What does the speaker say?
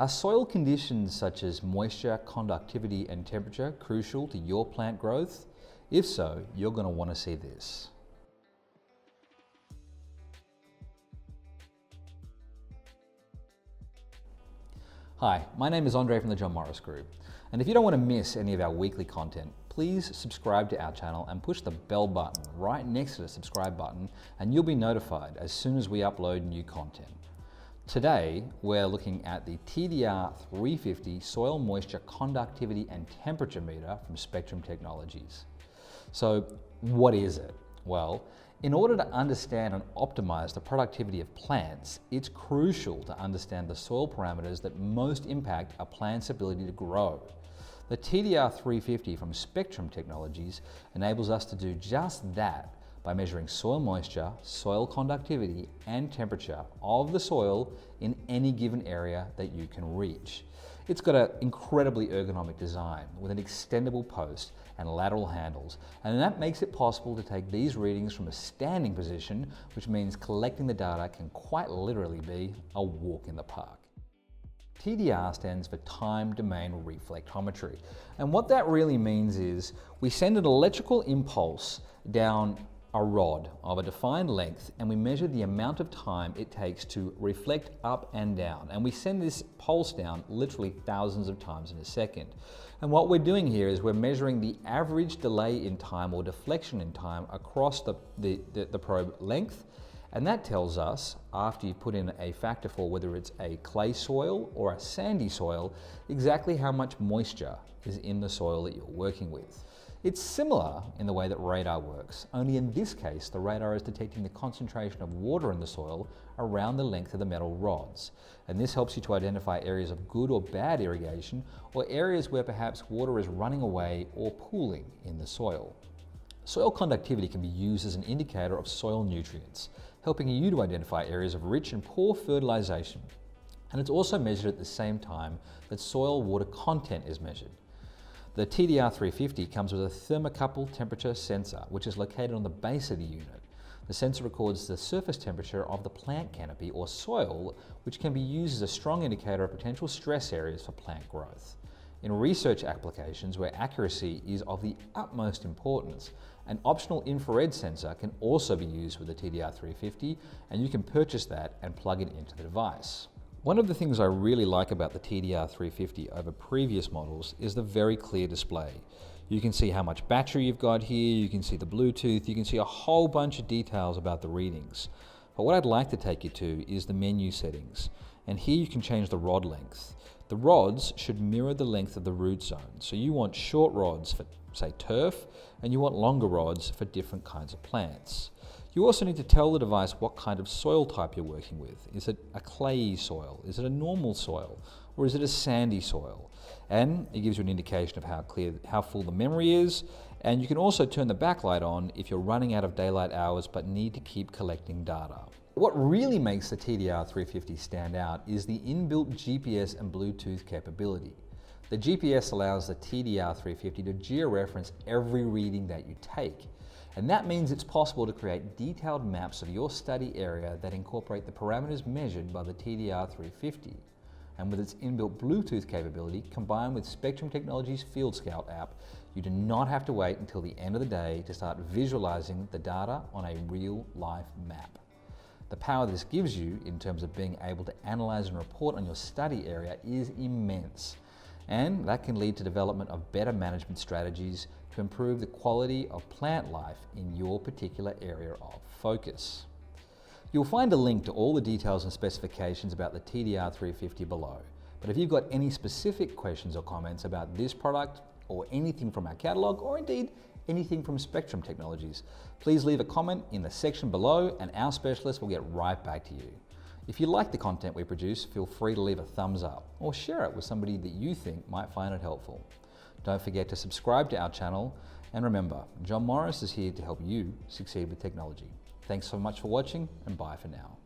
Are soil conditions such as moisture, conductivity, and temperature crucial to your plant growth? If so, you're going to want to see this. Hi, my name is Andre from the John Morris Group, and if you don't want to miss any of our weekly content, please subscribe to our channel and push the bell button right next to the subscribe button, and you'll be notified as soon as we upload new content. Today, we're looking at the TDR 350 Soil Moisture Conductivity and Temperature Meter from SpectrumTechnologies. So, what is it? Well, in order to understand and optimize the productivity of plants, it's crucial to understand the soil parameters that most impact a plant's ability to grow. The TDR 350 from SpectrumTechnologies enables us to do just that by measuring soil moisture, soil conductivity, and temperature of the soil in any given area that you can reach. It's got an incredibly ergonomic design with an extendable post and lateral handles, and that makes it possible to take these readings from a standing position, which means collecting the data can quite literally be a walk in the park. TDR stands for Time Domain Reflectometry, and what that really means is we send an electrical impulse down a rod of a defined length, and we measure the amount of time it takes to reflect up and down, and we send this pulse down literally thousands of times in a second. And what we're doing here is we're measuring the average delay in time or deflection in time across the probe length, and that tells us, after you put in a factor for whether it's a clay soil or a sandy soil, exactly how much moisture is in the soil that you're working with. It's similar in the way that radar works, only in this case the radar is detecting the concentration of water in the soil around the length of the metal rods. And this helps you to identify areas of good or bad irrigation, or areas where perhaps water is running away or pooling in the soil. Soil conductivity can be used as an indicator of soil nutrients, helping you to identify areas of rich and poor fertilization. And it's also measured at the same time that soil water content is measured. The TDR 350 comes with a thermocouple temperature sensor, which is located on the base of the unit. The sensor records the surface temperature of the plant canopy or soil, which can be used as a strong indicator of potential stress areas for plant growth. In research applications where accuracy is of the utmost importance, an optional infrared sensor can also be used with the TDR 350, and you can purchase that and plug it into the device. One of the things I really like about the TDR 350 over previous models is the very clear display. You can see how much battery you've got here, you can see the Bluetooth, you can see a whole bunch of details about the readings. But what I'd like to take you to is the menu settings. And here you can change the rod length. The rods should mirror the length of the root zone. So you want short rods for, say, turf, and you want longer rods for different kinds of plants. You also need to tell the device what kind of soil type you're working with. Is it a clayey soil? Is it a normal soil? Or is it a sandy soil? And it gives you an indication of how full the memory is. And you can also turn the backlight on if you're running out of daylight hours but need to keep collecting data. What really makes the TDR 350 stand out is the inbuilt GPS and Bluetooth capability. The GPS allows the TDR 350 to georeference every reading that you take. And that means it's possible to create detailed maps of your study area that incorporate the parameters measured by the TDR 350. And with its inbuilt Bluetooth capability, combined with SpectrumTechnologies Field Scout app, you do not have to wait until the end of the day to start visualizing the data on a real-life map. The power this gives you in terms of being able to analyze and report on your study area is immense. And that can lead to development of better management strategies to improve the quality of plant life in your particular area of focus. You'll find a link to all the details and specifications about the TDR 350 below. But if you've got any specific questions or comments about this product or anything from our catalog, or indeed anything from SpectrumTechnologies, please leave a comment in the section below and our specialist will get right back to you. If you like the content we produce, feel free to leave a thumbs up or share it with somebody that you think might find it helpful. Don't forget to subscribe to our channel, and remember, John Morris is here to help you succeed with technology. Thanks so much for watching, and bye for now.